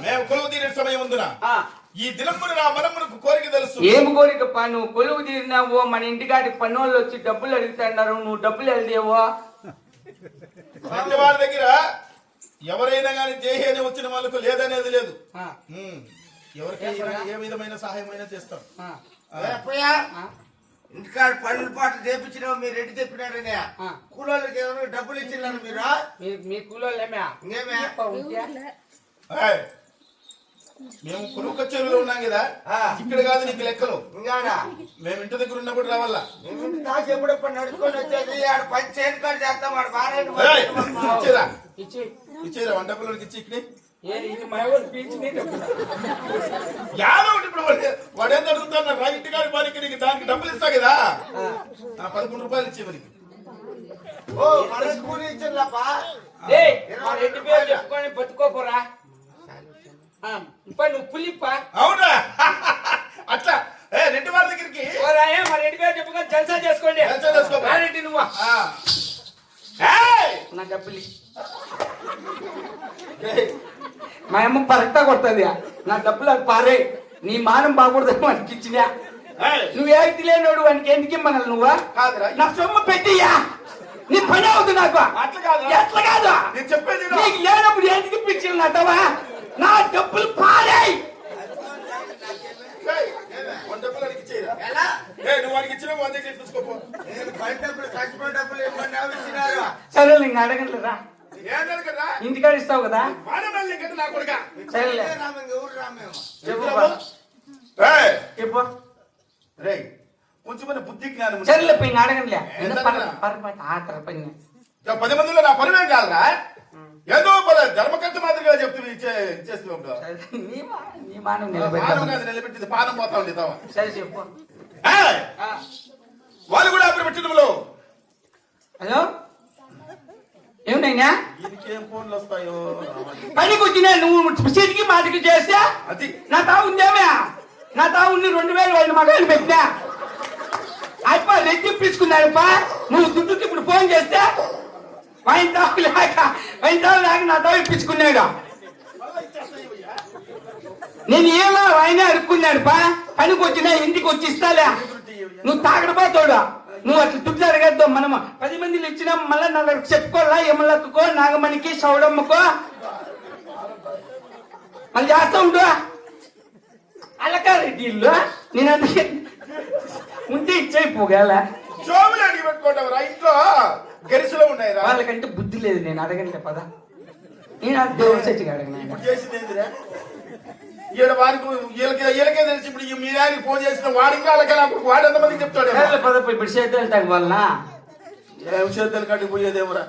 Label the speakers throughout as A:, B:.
A: మేము కొలువు తీరే సమయం ఉందినా ఈ దినమున నా మనమునకు కోరిక తెలుసు.
B: ఏం కోరికప్పా? నువ్వు కొలువు తీరినావో మన ఇంటికాటి పన్నోళ్ళు వచ్చి డబ్బులు అడుగుతున్నారు, నువ్వు డబ్బులు వెళ్దేవో.
A: వాళ్ళ దగ్గర ఎవరైనా కానీ దేహి అని వచ్చిన వాళ్ళకు లేదనేది లేదు. ఎవరికైనా ఏ విధమైన సహాయమైనా చేస్తాం.
C: ఇంటికాడ పనుల పాటలు చేపించిన మీరు రెడ్డి తెప్పినారనే కూలోళ్ళకి ఎవరు డబ్బులు ఇచ్చినారు మీరు?
B: మీ కూలోళ్ళేమే
A: మేము కొలువు కచేరీలో ఉన్నాం కదా, ఇక్కడ కాదు నీకు లెక్కలు. మేము ఇంటి దగ్గర ఉన్నప్పుడు రావాలా?
C: ఎప్పుడప్పుడు నడుచుకొని వచ్చేది ఆడ పని చేతి కాడ చేస్తాం. వాడు
A: ఇచ్చేరా ఇచ్చేరా వంట పిల్లలకి ఇచ్చి ఇక్కడ వాడేం అడుగుతాను రా ఇంటి కాడి పనికి నీకు దానికి డబ్బులు ఇస్తా కదా. 11 రూపాయలు ఇచ్చే మనకి.
C: ఓ మన స్కూల్ ఇచ్చిందప్పా.
B: రెడ్డి పేరు చెప్పుకొని బతుకోపోరా. నువ్వు పులిప్పా.
A: అవునా? అట్లా రెడ్డి వాళ్ళ దగ్గరికి
B: మా రెడ్డి పేరు చెప్పుకొని జల్సా చేసుకోండి. రెడ్డి నువ్వా నా డబ్బులు మా అమ్మ పరక్టా కొడుతుంది. నా డబ్బులు అది పారే. నీ మానం బాగూడదు వానికి ఇచ్చినా. నువ్వు ఏది లేనోడు వానికి ఎందుకు ఇమ్మనాలి? నువ్వా నా సొమ్ము పెట్టియా. నీ పని అవుతుంది నాకు. ఎట్లా కాదు
A: చెప్పేది
B: నీకు లేనప్పుడు ఎందుకు ఇప్పించింది నాటవా? నా డబ్బులు పారే. సరే ఇంక అడగట్లేదా? ఇంటికాడ ఇస్తావు కదా.
A: కొంచెం బుద్ధి జ్ఞానం
B: సరేలే ఇంక అడగట్లే.
A: 10 మందిలో నా పని కాదురా. ఏదో ధర్మకర్త మాదిరిగా చెప్తుంది ఇచ్చేస్తున్నాం. నిలబెట్టింది పానం పోతా ఉండేదా?
B: సరే చెప్పు.
A: వాళ్ళు కూడా అప్పుడు పెట్టడంలో
B: హలో ఏమిటైనా
A: ఇంకేం ఫోన్లు వస్తాయో.
B: పనికి వచ్చినా నువ్వు సిటికి మాటికి చేస్తే
A: అది
B: నా తా ఉందేమే. నా తా ఉంది 2000 వాళ్ళ మగాళ్ళు పెట్టినా అయిపో రెచ్చిప్పించుకున్నాడుపా. నువ్వు దుడ్డుకి ఇప్పుడు ఫోన్ చేస్తే వైన్ తాగు లేక నా తా ఇప్పించుకున్నాడు. నేను ఏమో ఆయన అడుక్కున్నాడు పా. పనికి వచ్చినా ఇంటికి వచ్చి ఇస్తాలే. నువ్వు తాగడపోతాడు. నువ్వు అట్లా దుడ్డు అడగద్దు. మనం 10 మందిలు ఇచ్చినా మళ్ళీ నలుగురికి చెప్పుకోవాలా. యమలక్కకో నాగమణికి సౌడమ్మకో మళ్ళీ చేస్తా ఉండు. అలకారెడ్డి ఇల్లు నేను అందుకే ఉంటే ఇచ్చేయిపోగల.
A: జోబులు అడిగి పెట్టుకుంటావురా ఇంట్లో గరిసెలో ఉన్నాయిరా.
B: వాళ్ళకంటే బుద్ధి లేదు. నేను అడగంటే పద. నేను అది దేవుడి చచ్చిగా అడగను.
A: చేసింది వీళ్ళకే తెలిసి ఇప్పుడు మీ ఆయన ఫోన్ చేసిన వాడికి అలాగే వాడు ఎంతమందికి చెప్తాడు.
B: పద ఇప్పుడు చేతులు తగ్గవలన
A: చేతులు కాడికి పోయేదేమరా.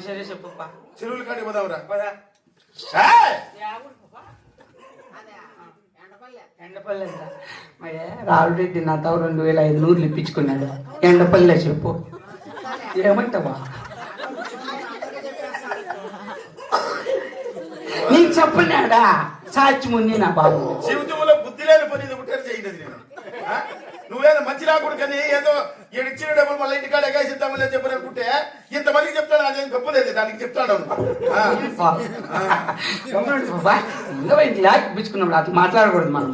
B: సరే చెప్పు
A: చెరువులు కాడికి పోదామరా.
B: ఎండపల్లి రావులరెడ్డి నా తావు 2500 ఇప్పించుకున్నాడు. ఎండపల్లె చెప్పు ఏమంటావా? నీకు చెప్పన్నాడా సాధ్యముంది నా బాబు.
A: జీవితంలో బుద్ధి లేని పని ఒకటే చేయలేదు నేను. నువ్వేదో మంచి రాకూడదు కానీ ఏదో ఇచ్చిన డబ్బులు మళ్ళీ ఇంటికాడ ఎగాసిద్దామని చెప్పని అనుకుంటే ఇంతమందికి చెప్తాను. అదేం గొప్పలేదు దానికి చెప్తాడు.
B: ఇప్పించుకున్నాడు అట్లా మాట్లాడకూడదు మనం.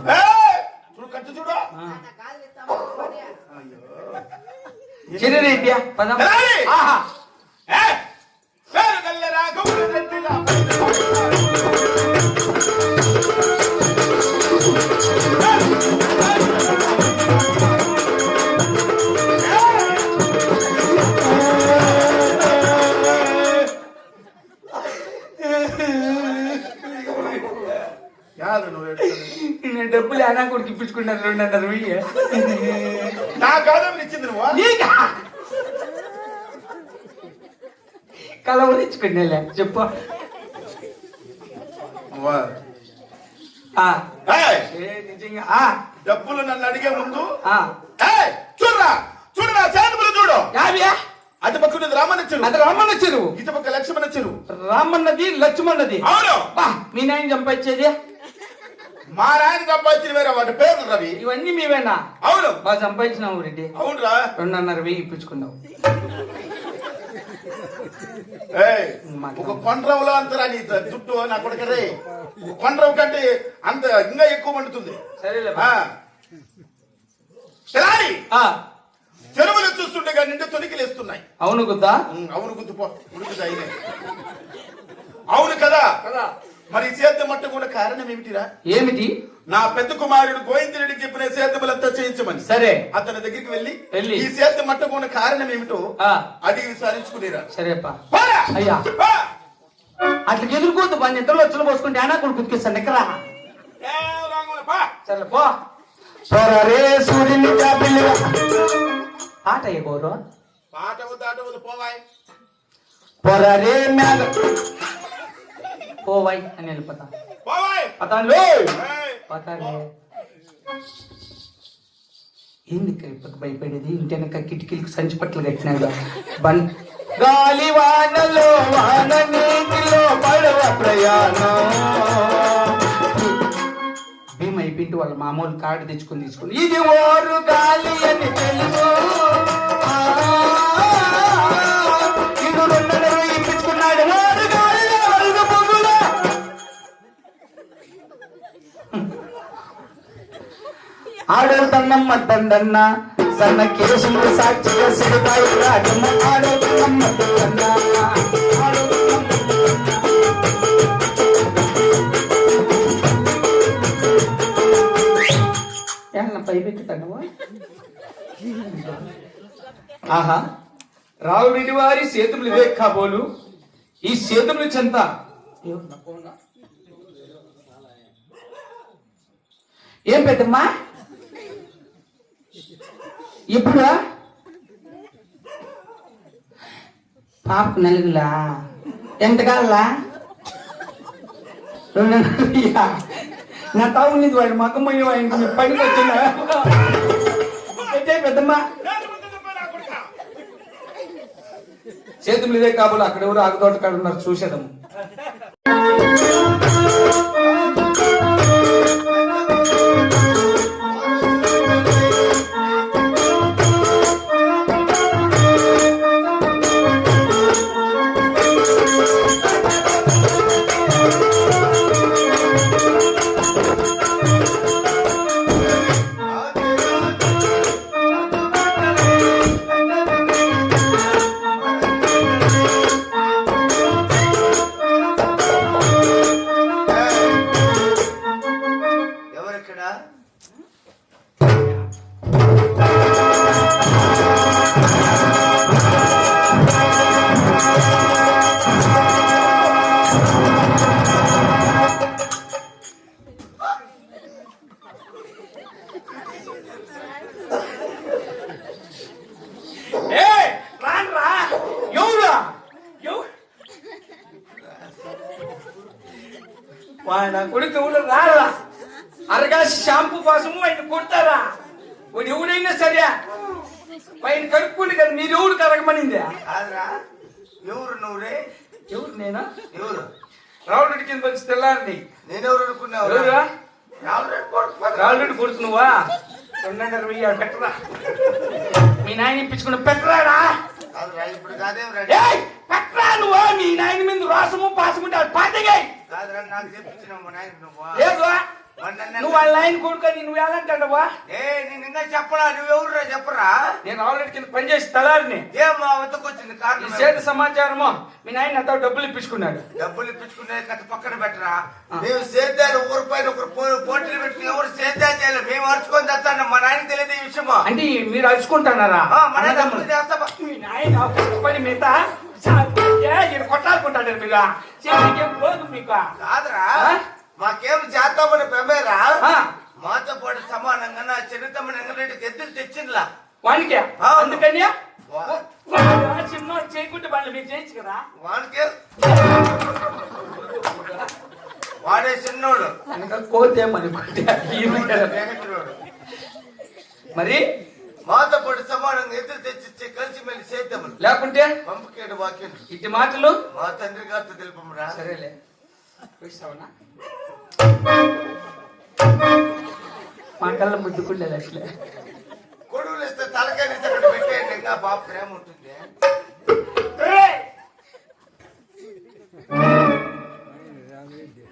A: చూడు కట్టు చూడు.
B: చెరెడ్డి పదం నేను డబ్బులు అనా కొడుకు ఇప్పించుకున్నాను 2.5
A: నా కాదని ఇచ్చింది నువ్వు
B: కలవలు ఇచ్చుకున్నా చెప్పు. నిజంగా
A: డబ్బులు నన్ను అడిగే ముందు చూడరా చూడు నా చేతులు చూడు. అటు పక్కన రామన్న చెరువు.
B: అది రామన్న చెరువు.
A: ఇటు పక్క లక్ష్మణ చెరువు.
B: రామన్నది లక్ష్మణది.
A: అవును.
B: మీ నాయన చంపించేది
A: మా నాయన సంపాదించిన వేరే వాటి పేర్లు రవి.
B: ఇవన్నీ మీవేనా?
A: అవును.
B: బాగా సంపాదించినావు రెడ్డి.
A: అవునురా.
B: 2.5 ఇప్పించుకున్నావు.
A: ఏయ్, ఒక కొండ్రవులో అంతరా నీ జుట్టు నా కొడుకరే. కొండ్రవు కంటే అంత ఇంకా ఎక్కువ మండుతుంది.
B: సరేలే
A: ఆ. తెలారి
B: ఆ,
A: చెరువులు చూస్తుండగా నిండు తొలికిలేస్తున్నాయి.
B: అవును గుద్దా
A: అవును గుద్దుపో ఉడుకుతా అయినే. అవును కదా
B: కదా.
A: మరి సేద్యం మట్ట కూడా కారణం ఏమిటిరా?
B: ఏమిటి?
A: నా పెద్ద కుమారుడు గోవిందరెడ్డికి చెప్పిన సేద్యములంతా చేయించమని.
B: సరే,
A: అతని దగ్గరికి వెళ్ళి
B: వెళ్ళి
A: ఈ సేద్యం మట్ట కూడా కారణం ఏమిటో
B: ఆ,
A: అడిగి విచారించుకునేరా.
B: సరేపా.
A: పోరా!
B: అయ్యా
A: పో!
B: అట్లా ఎదుర్కోద్దు పని నిద్రలో వచ్చలు పోసుకుంటే ఆనా కూడా కుతికిస్తాను ఎక్కరా.
A: ఏ రాంగుల పో!
B: సరే పో. సరే సూర్యుని జాబిల్లిగా పాట ఎగోరు
A: పాట వద్దు పోవాయ్.
B: పొరరే మేఘ పోవాయి అని వెళ్ళిపోతా.
A: పోవాయ్.
B: పతాన్లే
A: ఏయ్!
B: పతాలే. ఏంది ఇప్పటికి భయపడేది? ఇంటెనక కిటికీలకు సంచి పట్లు కట్టినాడు. గాలి వానలో వాన నీటిలో పడవ ప్రయాణం. భీమ్ అయిపోయింటి వాళ్ళ మామూలు కార్డు తీసుకుని ఇది ఓరు గాలి అని తెలుసు. ఇది 2.5 ఇప్పించుకున్నాడు. ఓరు గాలి అరుగు పొగులు. ఆడవుతన్నమ్మ తండన్న సన్న కేసులు సాక్షిగా సిరిపాయి రాజమ్మ. ఆడవుతన్నమ్మ తండన్న పైపెక్కుతాడు. ఆహా, రావుడి వారి సేతులు ఇవే కాబోలు. ఈ సేతులు చెంత ఏం పెద్దమ్మా ఇప్పుడు పాపకు నలుగులా ఎంత కాలా? 2.5. నా తావు నీది వాడు మగ్గమయ్య వాడికి పనికి వచ్చిందా పెద్దమ్మా? చేతులు ఇదే కాబోలు. అక్కడ ఎవరు ఆగుతోట కాడ ఉన్నారు, చూసేదము. వాడు కొడుకు ఎవరు రారా? అరగాసి షాంపూ కోసము ఆయన కొడతారా? వాడు ఎవడైనా సరే పైన కడుక్కుంది కదా. మీరు ఎవరు కరగమనింది?
C: ఎవరు నువ్వురే?
B: ఎవరు నేనా?
C: ఎవరు?
B: రావుడి కింద వచ్చి తెల్లారిని.
C: నేనెవరు అనుకున్నావు?
B: ఎవరా? రావుడి కొడుకు నువ్వా? 2.5 పెట్టరా? మీ నాయన ఇప్పించుకున్న పెట్టరాడా?
C: ఇప్పుడు కాదేం
B: పెట్టరా నువ్వు? మీ నాయన మీద రోసము పాసముంటే పాతగా
C: నాకు చెప్పించినావు నాయన నువ్వు.
B: లేదు నువ్వు వాళ్ళ ఆయన కొడుకొని నువ్వు ఎలాంటావా?
C: నేను ఇంకా చెప్పరా? నువ్వెవరురా చెప్పరా?
B: నేను ఆల్రెడీ కింద పనిచేసి తలారిని.
C: ఏం మా వద్దకు వచ్చింది కారణం?
B: చేతి సమాచారము మీ నాయన అంతా డబ్బులు ఇప్పించుకున్నాడు.
C: డబ్బులు ఇప్పించుకునే కథ పక్కన పెట్టరా? మేము సేద్యాలు ఒకరి పైన ఒకరు పోటీలు పెట్టుకుని ఎవరు సేద్యాలు చేయాలి? మేము అరుచుకొని తెస్తాను. మా నాయన తెలియదు ఈ విషయమా?
B: అంటే మీరు అరుచుకుంటున్నారా?
C: మన డబ్బులు చేస్తా.
B: మీ నాయన పని మీద కొట్లాడుకుంటాడు. మీరు పోదు మీకు
C: కాదురా, మాకేం చేద్దామని పెమ్మేరా? మాతో పాటు సమానంగా నా చిన్నతమ్మని ఎంగరెడ్డికి ఎద్దులు తెచ్చిందిలా
B: వానికే. అందుకని చిన్న చేయకుంటే వాళ్ళు మీరు చేయొచ్చు కదా.
C: వానికే వాడే చిన్నోడు
B: కోతే మరి
C: మాతో పాటు సమానంగా ఎద్దులు తెచ్చి కలిసి మళ్ళీ చేద్దామని.
B: లేకుంటే
C: పంపకేడు వాక్యం
B: ఇటు మాటలు
C: మా తండ్రి గారితో తెలుపమురా.
B: సరేలే. మా కళ్ళ ముద్దుకుండేది అట్లే.
C: కొడుకులు ఇస్తే తలకాయ అక్కడ పెట్టేయండి. ఇంకా బాబు ప్రేమ ఉంటుంది.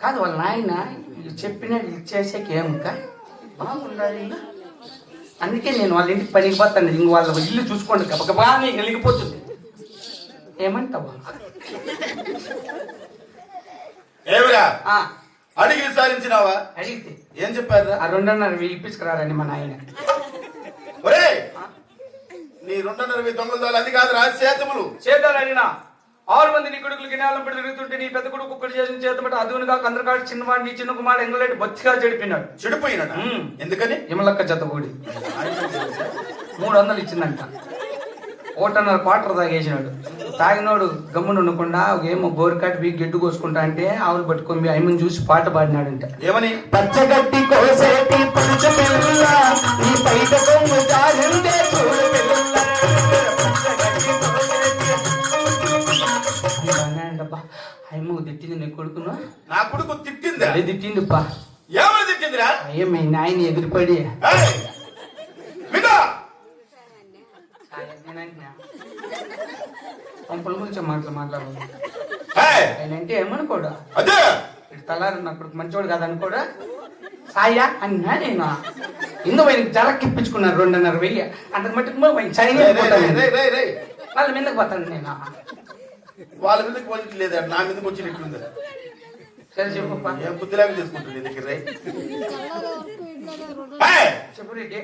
B: కాదు వాళ్ళ నాయన చెప్పినట్టు ఇచ్చేసాక ఏముక బాగుండాలి ఇల్లు. అందుకే నేను వాళ్ళ ఇంటికి పనికి పోతాను. ఇంక వాళ్ళ ఇల్లు చూసుకోండి గబగబా నీకు వెలిగిపోతుంది. ఏమంటావా?
A: ఏమిరా
B: ఆ,
A: అడిగి విచారించినావా?
B: అడిగితే
A: ఏం చెప్పారు?
B: ఆ 2.5 ఇప్పించుకురారని మా నాయన.
A: ఒరే నీ 2.5 దొంగలు అది కాదు సేతములు
B: చేద్దారు అడిగినా 6 మంది నీ కొడుకులు గినాలం పెట్టి తిరుగుతుంటే నీ పెద్ద కొడుకు ఒక్కటి చేసిన చేతబట్టి అదునుగా కందరకాడు చిన్నవాడు నీ చిన్న కుమారుడు ఎంగలేటి బొత్తిగా చెడిపోయినాడు.
A: చెడిపోయినాడు. ఎందుకని?
B: ఇమలక్క జతగూడి 300 ఇచ్చిందంట. 1.5 క్వార్టర్ తాగేసినాడు. తాగినోడు గమ్మున ఉండకుండా ఏమో బోరికాటి బీ గెడ్డు కోసుకుంటా అంటే ఆవులు పట్టుకొని ఆయమ్మని చూసి పాట పాడినాడంట.
A: ఏమని?
B: పచ్చగట్టి కోసేటి పచ్చ పిల్ల ఈ పైట కొమ్ము జారిందే చూడు పిల్ల. అయ్యమ్మ తిట్టింది నీ కొడుకును.
A: నా కొడుకు తిట్టిందా?
B: అదే తిట్టిందిప్పా.
A: ఏమని తిట్టిందిరా?
B: అయ్యమ్మ నాయన ఎదురుపడి పంపుల గురించి మాట్లాడు. ఆయన అంటే ఏమనుకోడా?
A: అదే
B: తలారు నా కొడుకు మంచివాడు కాదు అనుకోడా? సాయా అన్నా నేను ఇందుకు ఆయనకి జరక్కిప్పించుకున్నాను 2.5 అంత మట్టుకు చైనా వాళ్ళ మీదకి పోతాను నేను.
A: వాళ్ళ మీదకి పోయిట్లేదు, నా మీదకి వచ్చినట్లుంది.
B: సరే చెప్పప్ప.
A: ఏం బుద్ధిలాగా తీసుకుంటుంది దగ్గర
B: చెప్పు రెడ్డి.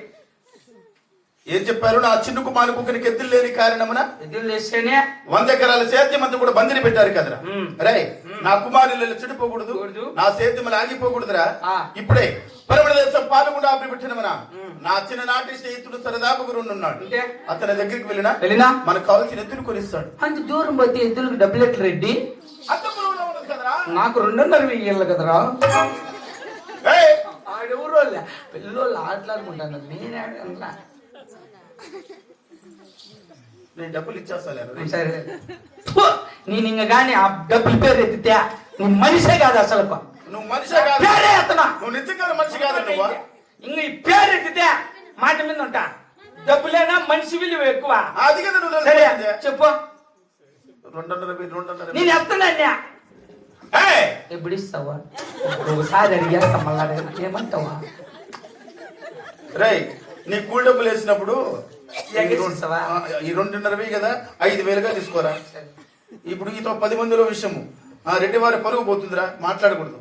A: ఏం చెప్పారు? నా చిన్న కుమారు కుక్కనికి ఎద్దులు లేని కారణమున
B: ఎద్దులు లేస్తేనే
A: 100 ఎకరాల సేద్యం అంతా కూడా బందిని పెట్టారు కదరా. రే నా కుమారులు చెడిపోకూడదు, నా సేద్యం ఆగిపోకూడదురా. ఇప్పుడే పరమణ దేశం పాల్గొండ పెట్టినమనా నా చిన్ననాటి స్నేహితుడు సరదాపు ఉన్నాడు. అతని దగ్గరికి వెళ్ళినా మనకు కావాల్సిన ఎద్దులు కొనిస్తాడు.
B: అంత దూరం పోతే ఎద్దులకు డబ్బులు ఎట్లా రెడ్డి? నాకు 2.5 ఇయ్యాలి కదరా. ఆడెవరు పిల్లలు ఆటలాడుకుంటాను. నేనే
A: నేను డబ్బులు ఇచ్చేస్తాను.
B: సరే నేను ఇంక గాని ఆ డబ్బుల పేరు ఎత్తితే నువ్వు మనిషే కాదు అసలు.
A: నువ్వు మనిషే కాదు,
B: పేరే ఎత్తనా?
A: నువ్వు నిజంగా మనిషి కాదు. నువ్వు
B: ఇంక ఈ పేరు ఎత్తితే మాట మీద ఉంటా. డబ్బులేనా మనిషి విలువ ఎక్కువ.
A: అది కదా నువ్వు
B: సరే చెప్పు.
A: 2.5
B: నేను ఎత్తనా? ఎప్పుడు ఇస్తావా? ఒకసారి అడిగేస్తా మళ్ళా ఏమంటావా?
A: రై నీ కూల్ డబ్బులు వేసినప్పుడు
B: ఈ
A: 2.5 కదా 5,000గా తీసుకోరా. ఇప్పుడు ఈతో 10 మందిలో విషయము రెడ్డి వారి పరుగు పోతుందిరా, మాట్లాడకూడదు.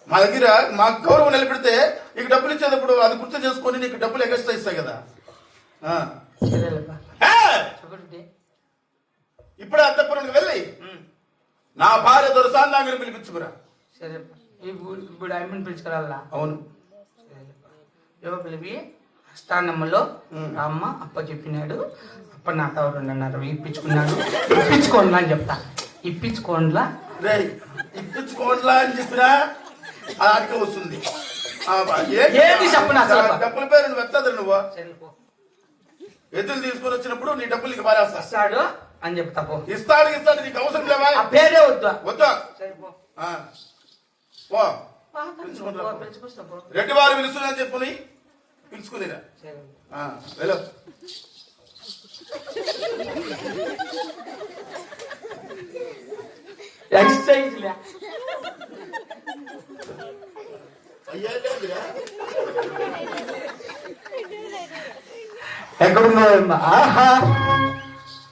A: మా దగ్గర మా గౌరవం నిలబెడితే నీకు డబ్బులు ఇచ్చేటప్పుడు అది గుర్తు చేసుకొని నీకు డబ్బులు ఎగస్ట్రా ఇస్తాయి కదా. ఇప్పుడే అంతఃపురానికి వెళ్ళి నా భార్య దొరసాందాంగిని పిలిపించుకురా.
B: సరే ఇప్పుడు ఆయమ్మని పిలుచుకురాలా?
A: అవును.
B: ఏవో పిలిపి స్థానంలో అమ్మ అప్ప చెప్పినాడు. అప్ప నాకు 2.5 ఇప్పించుకున్నాడు. ఇప్పించుకోండిలా అని చెప్తా. ఇప్పించుకోండిలా
A: అని చెప్పినా ఆడికి వస్తుంది.
B: ఏది చెప్పను అసలు.
A: డబ్బుల పేరు నువ్వు ఎత్తదు. నువ్వు ఎద్దులు తీసుకొని వచ్చినప్పుడు నీ డబ్బులు నీకు పారేస్తాడు
B: అని చెప్తా.
A: ఇస్తాడు నీకు అవసరం లేవా?
B: ఆ పేరే వద్దా?
A: రెడ్డి వారు పిలుస్తున్నా చెప్పుని పిలుచుకునిరా. వెళ్ళు.
B: ఎక్కడున్నా? ఆహా